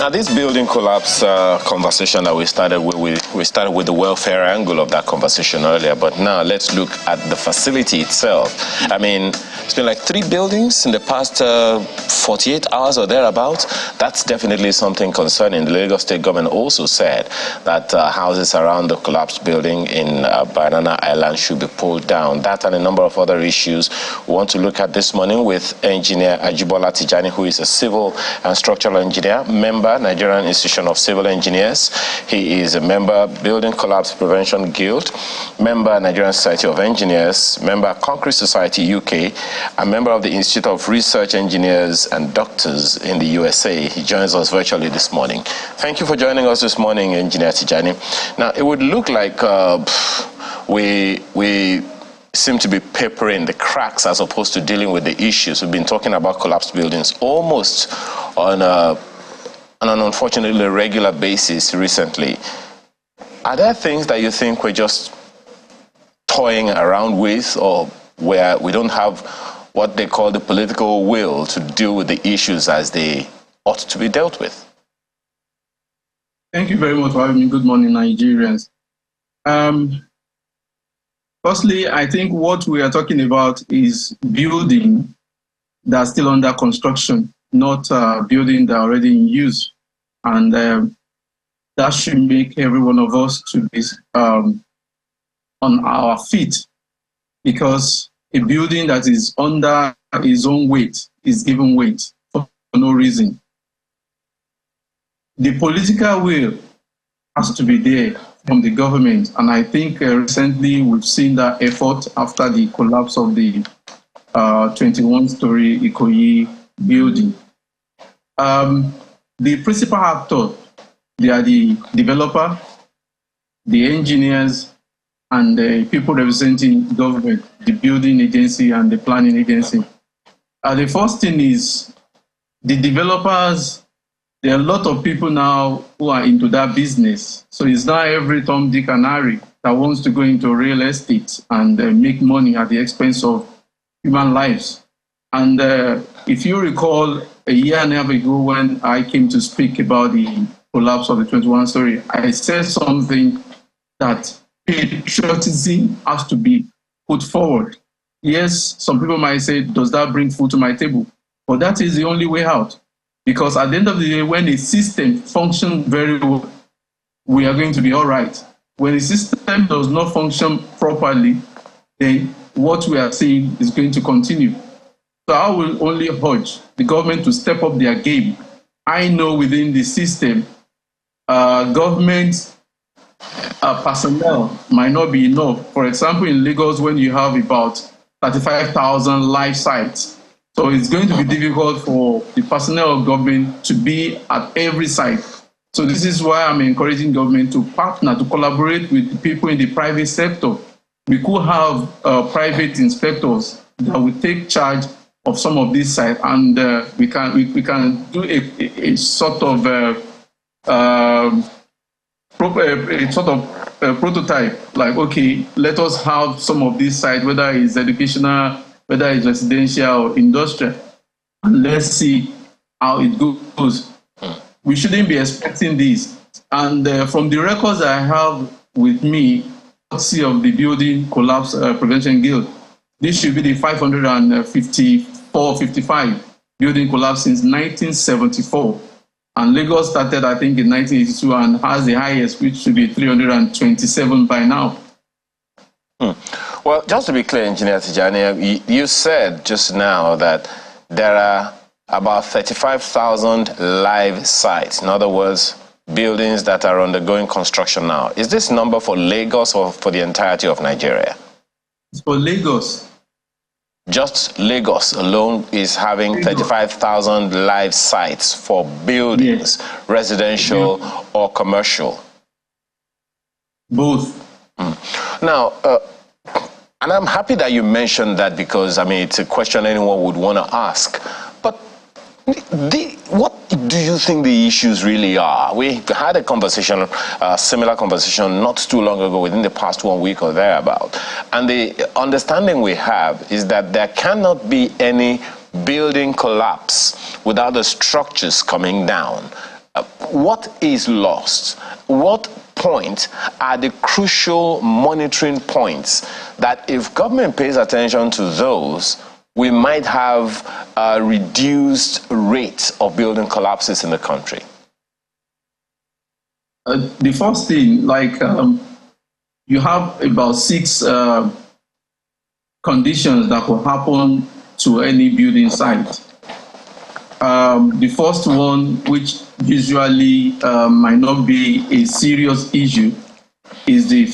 Now, this building collapse conversation that we started with the welfare angle of that conversation earlier, but now let's look at the facility itself. I mean, it's been like 3 buildings in the past 48 hours or thereabouts. That's definitely something concerning. The Lagos State government also said that houses around the collapsed building in Banana Island should be pulled down. That and a number of other issues we want to look at this morning with Engineer Ajibola Tijani, who is a civil and structural engineer, member, Nigerian Institution of Civil Engineers. He is a member, Building Collapse Prevention Guild, member, Nigerian Society of Engineers, member, Concrete Society UK, a member of the Institute of Research Engineers and Doctors in the USA. He joins us virtually this morning. Thank you for joining us this morning, Engineer Tijani. Now, it would look like we seem to be papering the cracks as opposed to dealing with the issues. We've been talking about collapsed buildings almost on an unfortunately regular basis recently. Are there things that you think we're just toying around with, or where we don't have what they call the political will to deal with the issues as they ought to be dealt with? Thank you very much for having me. Good morning, Nigerians. Firstly, I think what we are talking about is building that's still under construction, not building that are already in use. And that should make every one of us to be on our feet, because a building that is under its own weight is given weight for no reason. The political will has to be there from the government, and I think recently we've seen that effort after the collapse of the 21-story Ikoyi building. The principal actor, they are the developer, the engineers, and the people representing government, the building agency and the planning agency. The first thing is the developers. There are a lot of people now who are into that business. So it's not every Tom, Dick, and Harry that wants to go into real estate and make money at the expense of human lives. And if you recall, a year and a half ago when I came to speak about the collapse of the 21-story, I said something that patriotism has to be put forward. Yes, some people might say, does that bring food to my table? But that is the only way out. Because at the end of the day, when a system functions very well, we are going to be all right. When a system does not function properly, then what we are seeing is going to continue. So I will only urge the government to step up their game. I know within the system, government personnel might not be enough. For example, in Lagos, when you have about 35,000 live sites, so it's going to be difficult for the personnel of government to be at every site. So this is why I'm encouraging government to partner, to collaborate with the people in the private sector. We could have private inspectors that will take charge of some of these sites, and we can do a sort of prototype. Like, okay, let us have some of these sites, whether it's educational, whether it's residential or industrial, and let's see how it goes. We shouldn't be expecting this. And from the records I have with me, courtesy of the Building Collapse Prevention Guild, this should be the 554-55 building collapse since 1974. And Lagos started, I think, in 1982 and has the highest, which should be 327 by now. Well, just to be clear, Engineer Tijani, you said just now that there are about 35,000 live sites. In other words, buildings that are undergoing construction now. Is this number for Lagos or for the entirety of Nigeria? It's for Lagos. Just Lagos alone is having 35,000 live sites for buildings, yes, residential or commercial? Both. Now, and I'm happy that you mentioned that, because, I mean, it's a question anyone would want to ask. But what do you think the issues really are? We had a conversation, a similar conversation not too long ago, within the past 1 week or thereabout. And the understanding we have is that there cannot be any building collapse without the structures coming down. what is lost? What point are the crucial monitoring points that if government pays attention to those, we might have a reduced rate of building collapses in the country? The first thing, you have about 6 conditions that will happen to any building site. The first one, which usually might not be a serious issue, is the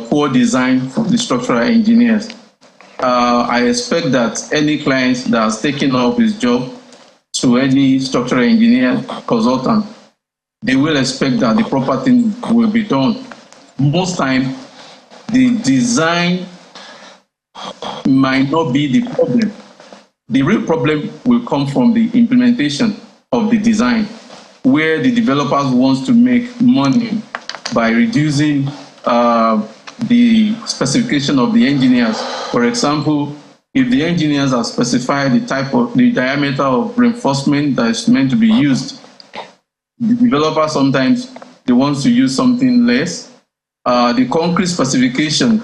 poor design from the structural engineers. I expect that any client that has taken up his job to any structural engineer consultant, they will expect that the proper thing will be done. Most time, the design might not be the problem. The real problem will come from the implementation of the design, where the developers want to make money by reducing the specification of the engineers. For example, if the engineers have specified the diameter of reinforcement that is meant to be used, the developer sometimes they want to use something less. The concrete specification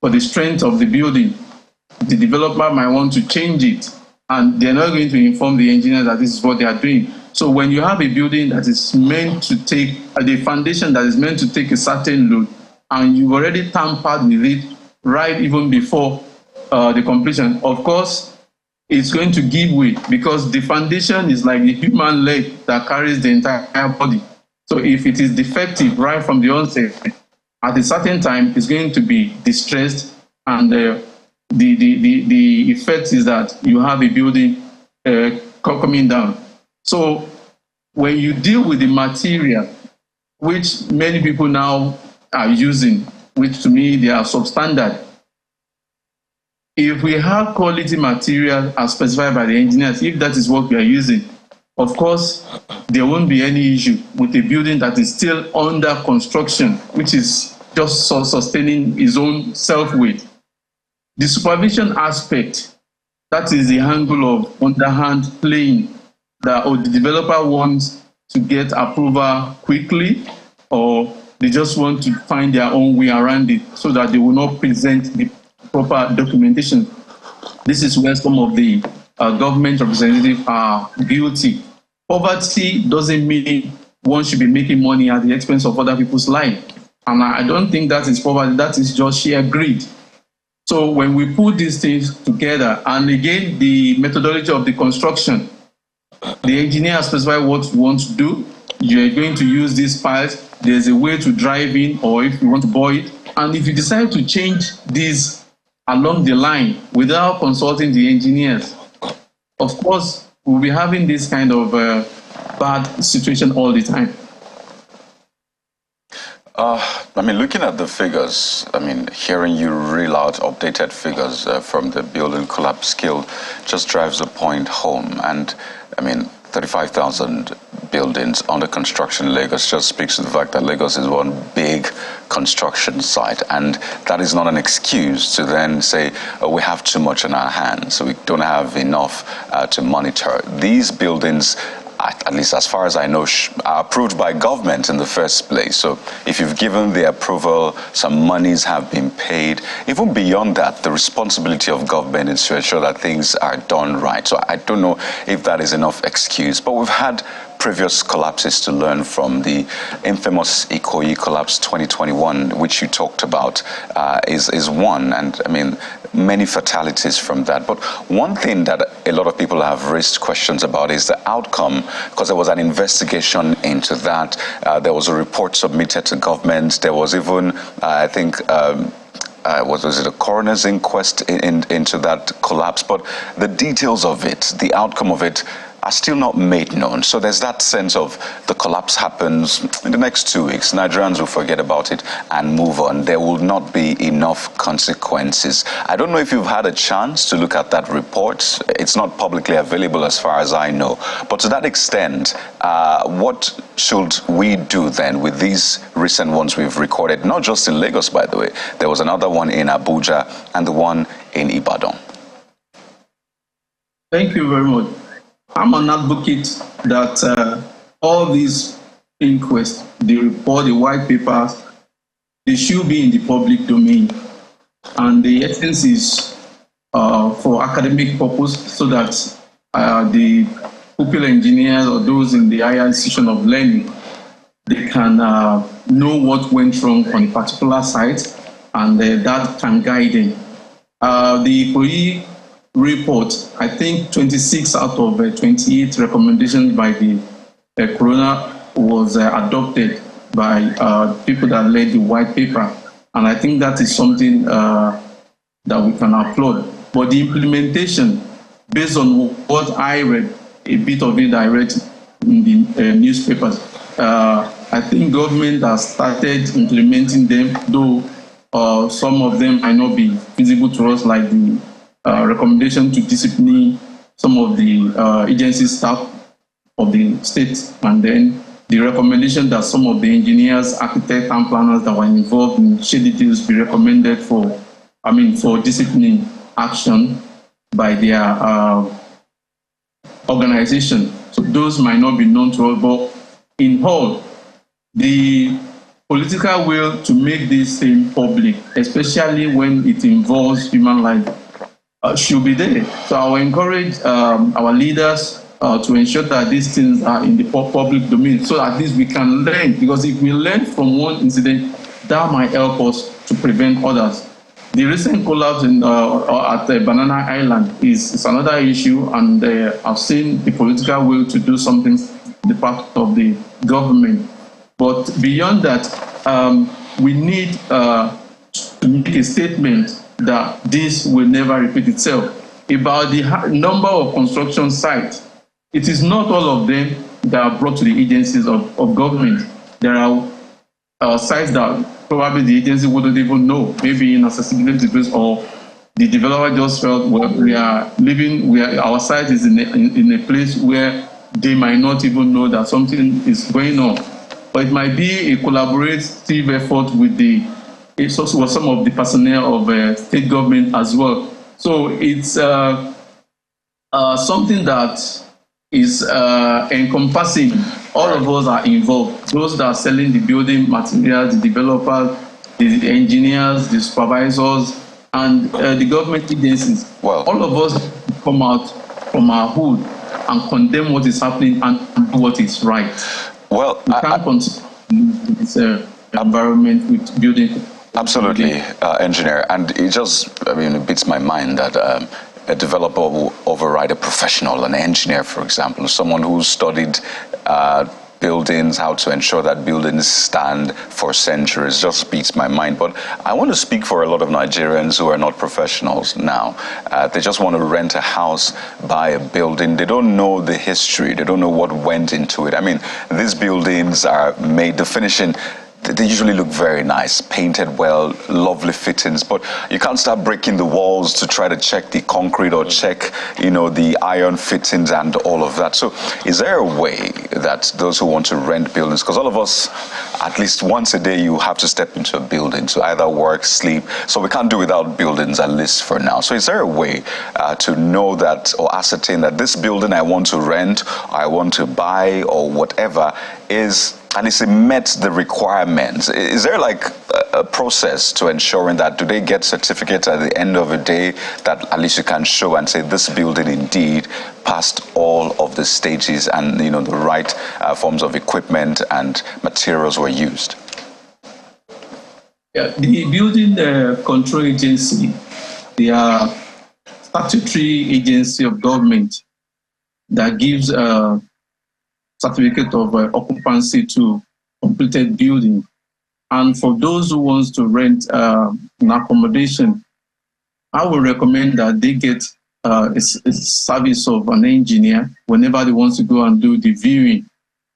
for the strength of the building, the developer might want to change it, and they're not going to inform the engineer that this is what they are doing. So when you have a building that is meant to take, the foundation that is meant to take a certain load, and you've already tampered with it right even before the completion, of course, it's going to give way, because the foundation is like the human leg that carries the entire body. So if it is defective right from the onset, at a certain time, it's going to be distressed, and the effect is that you have a building coming down. So when you deal with the material, which many people now are using, which to me they are substandard, if we have quality material as specified by the engineers, if that is what we are using, of course, there won't be any issue with a building that is still under construction, which is just sustaining its own self-weight. The supervision aspect, that is the angle of underhand playing, that or the developer wants to get approval quickly, or they just want to find their own way around it so that they will not present the proper documentation. This is where some of the government representatives are guilty. Poverty doesn't mean one should be making money at the expense of other people's life. And I don't think that is poverty, that is just sheer greed. So when we put these things together, and again, the methodology of the construction, the engineer specifies what you want to do. You're going to use these piles. There's a way to drive in, or if you want to bore it. And if you decide to change these along the line without consulting the engineers, of course, we'll be having this kind of bad situation all the time. Looking at the figures, hearing you reel out updated figures from the building collapse scale just drives the point home. And 35,000 buildings under construction in Lagos just speaks to the fact that Lagos is one big construction site, and that is not an excuse to then say, oh, we have too much in our hands, so we don't have enough to monitor. These buildings, at least as far as I know, are approved by government in the first place. So if you've given the approval, some monies have been paid. Even beyond that, the responsibility of government is to ensure that things are done right. So I don't know if that is enough excuse, but we've had previous collapses to learn from. The infamous Ikoyi collapse 2021, which you talked about, is one, and many fatalities from that. But one thing that a lot of people have raised questions about is the outcome, because there was an investigation into that. There was a report submitted to government. There was even, I think, was it a coroner's inquest into that collapse? But the details of it, the outcome of it, are still not made known. So there's that sense of the collapse happens in the next 2 weeks. Nigerians will forget about it and move on. There will not be enough consequences. I don't know if you've had a chance to look at that report. It's not publicly available as far as I know. But to that extent, what should we do then with these recent ones we've recorded? Not just in Lagos, by the way. There was another one in Abuja and the one in Ibadan. Thank you very much. I'm an advocate that all these inquests, the report, the white papers, they should be in the public domain. And the essence is for academic purpose, so that the pupil engineers or those in the higher institution of learning, they can know what went wrong on a particular site, and that can guide them. The POI report, I think 26 out of 28 recommendations by the Corona was adopted by people that led the white paper. And I think that is something that we can applaud. But the implementation, based on what I read, a bit of it I read in the newspapers, I think government has started implementing them, though some of them might not be visible to us, like the recommendation to discipline some of the agency staff of the state, and then the recommendation that some of the engineers, architects, and planners that were involved in shady deals be recommended for discipline action by their organization. So those might not be known to us, but in whole, the political will to make this thing public, especially when it involves human life, should be there. So I will encourage our leaders to ensure that these things are in the public domain, so at least we can learn. Because if we learn from one incident, that might help us to prevent others. The recent collapse at Banana Island is another issue, and I've seen the political will to do something on the part of the government. But beyond that, we need to make a statement that this will never repeat itself. About the number of construction sites, it is not all of them that are brought to the agencies of government. There are sites that probably the agency wouldn't even know, maybe in accessibility space, or the developer just felt, well, our site is in a place where they might not even know that something is going on. But it might be a collaborative effort with some of the personnel of state government as well. So it's something that is encompassing. All of us are involved. Those that are selling the building materials, the developers, the engineers, the supervisors, and the government agencies. Well, all of us come out from our hood and condemn what is happening and do what is right. Well, we can't continue this environment with building. Absolutely, engineer. And it just, it beats my mind that a developer will override a professional, an engineer, for example, someone who studied buildings, how to ensure that buildings stand for centuries. Just beats my mind. But I want to speak for a lot of Nigerians who are not professionals now. They just want to rent a house, buy a building. They don't know the history. They don't know what went into it. These buildings are made, the finishing, they usually look very nice, painted well, lovely fittings, but you can't start breaking the walls to try to check the concrete or check, the iron fittings and all of that. So is there a way that those who want to rent buildings, because all of us, at least once a day, you have to step into a building to either work, sleep, so we can't do without buildings, at least for now. So is there a way to know that or ascertain that this building I want to rent, or I want to buy, or whatever is, and it's met the requirements? Is there like a process to ensuring that, do they get certificates at the end of the day that at least you can show and say this building indeed passed all of the stages and the right forms of equipment and materials were used? Yeah, the building control agency, they are statutory agency of government that gives certificate of occupancy to completed building. And for those who wants to rent an accommodation, I would recommend that they get a service of an engineer whenever they want to go and do the viewing,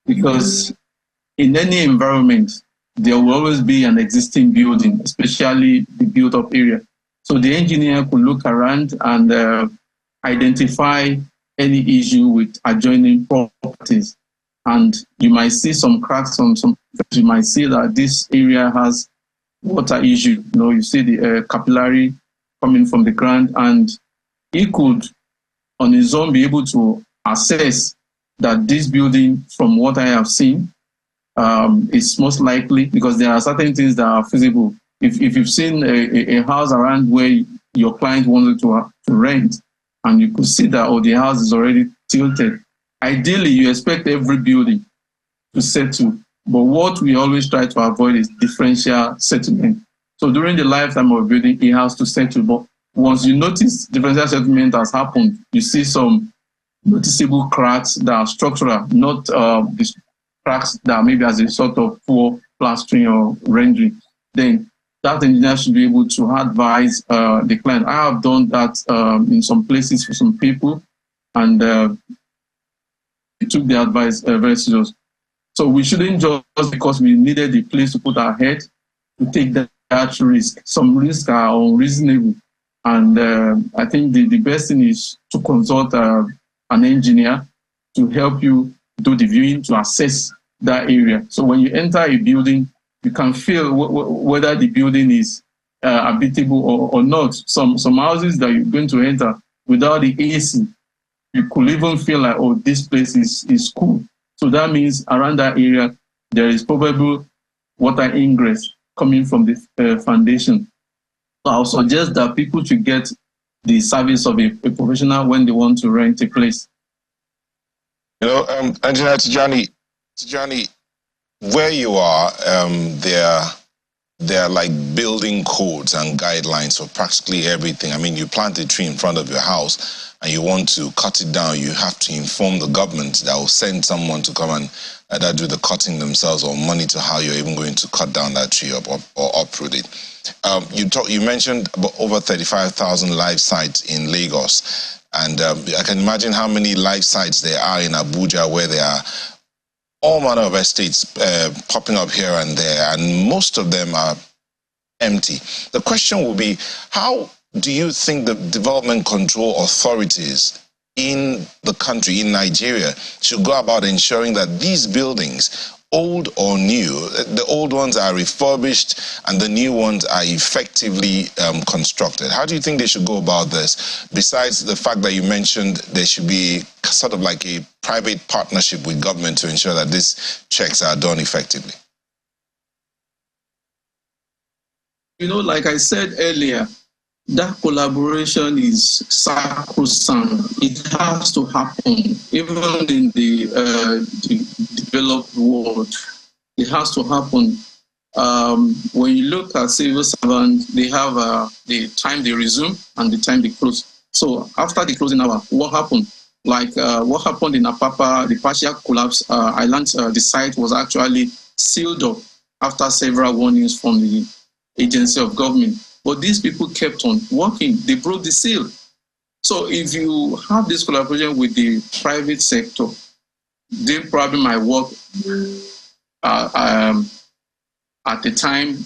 because in any environment, there will always be an existing building, especially the built-up area. So the engineer could look around and identify any issue with adjoining properties. And you might see some cracks on some. You might see that this area has water issue. You see the capillary coming from the ground, and he could, on his own, be able to assess that this building, from what I have seen, is most likely, because there are certain things that are feasible. If you've seen a house around where your client wanted to rent, and you could see that, the house is already tilted, ideally you expect every building to settle. But what we always try to avoid is differential settlement. So during the lifetime of a building, it has to settle. But once you notice differential settlement has happened, you see some noticeable cracks that are structural, not the cracks that maybe as a result of poor plastering or rendering, then that engineer should be able to advise the client. I have done that in some places for some people, and took the advice very serious. So we shouldn't just because we needed a place to put our head to take that risk. Some risks are unreasonable, and I think the best thing is to consult an engineer to help you do the viewing, to assess that area. So when you enter a building, you can feel whether the building is habitable or not. Some houses that you're going to enter without the AC, you could even feel like, this place is cool. So that means around that area, there is probable water ingress coming from the foundation. So I'll suggest that people should get the service of a professional when they want to rent a place. Engineer Tijani, where you are, there are like building codes and guidelines for practically everything. I mean, you plant a tree in front of your house and you want to cut it down, you have to inform the government that will send someone to come and either do the cutting themselves or monitor how you're even going to cut down that tree or uproot it. You mentioned about over 35,000 live sites in Lagos. And I can imagine how many live sites there are in Abuja, where there are all manner of estates popping up here and there, and most of them are empty. The question will be, how do you think the development control authorities in the country, in Nigeria, should go about ensuring that these buildings, old or new, the old ones are refurbished and the new ones are effectively constructed? How do you think they should go about this? Besides the fact that you mentioned there should be sort of like a private partnership with government to ensure that these checks are done effectively. Like I said earlier, that collaboration is sacrosanct. It has to happen, even in the developed world. It has to happen. When you look at civil servants, they have the time they resume and the time they close. So after the closing hour, what happened? Like what happened in Apapa, the partial collapse island, the site was actually sealed up after several warnings from the agency of government. But these people kept on working. They broke the seal. So if you have this collaboration with the private sector, they probably might work at the time,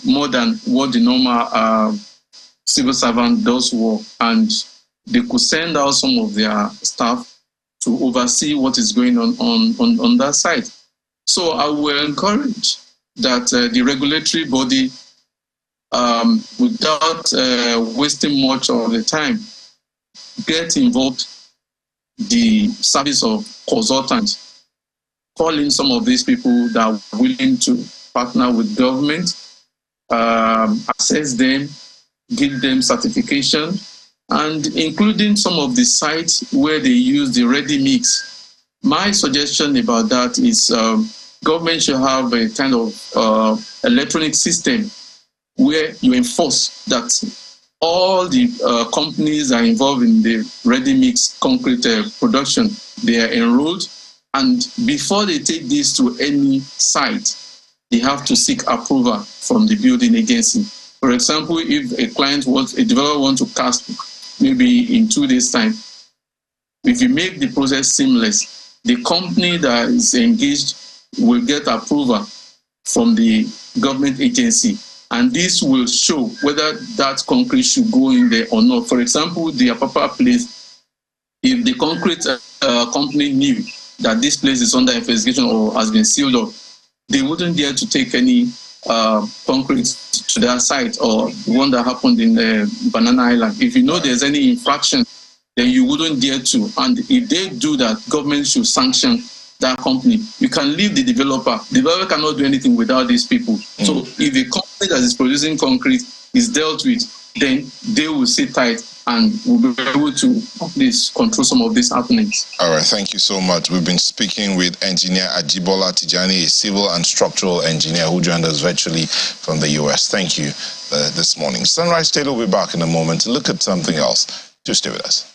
more than what the normal civil servant does work. And they could send out some of their staff to oversee what is going on that site. So I will encourage that the regulatory body, without wasting much of the time, get involved the service of consultants, call in some of these people that are willing to partner with government, assess them, give them certification, and including some of the sites where they use the ready mix. My suggestion about that is government should have a kind of electronic system where you enforce that all the companies that are involved in the ready-mix concrete production, they are enrolled, and before they take this to any site, they have to seek approval from the building agency. For example, if a developer wants to cast maybe in 2 days' time, if you make the process seamless, the company that is engaged will get approval from the government agency. And this will show whether that concrete should go in there or not. For example, the Apapa place, if the concrete company knew that this place is under investigation or has been sealed up, they wouldn't dare to take any concrete to their site, or the one that happened in Banana Island. If you know there's any infraction then you wouldn't dare to. And if they do that, government should sanction that company. You can leave the developer. The developer cannot do anything without these people. So if a company that is producing concrete is dealt with, then they will sit tight and will be able to at least control some of these happenings. All right, thank you so much. We've been speaking with Engineer Ajibola Tijani, a civil and structural engineer who joined us virtually from the US. Thank you this morning. Sunrise State will be back in a moment to look at something else. Just stay with us.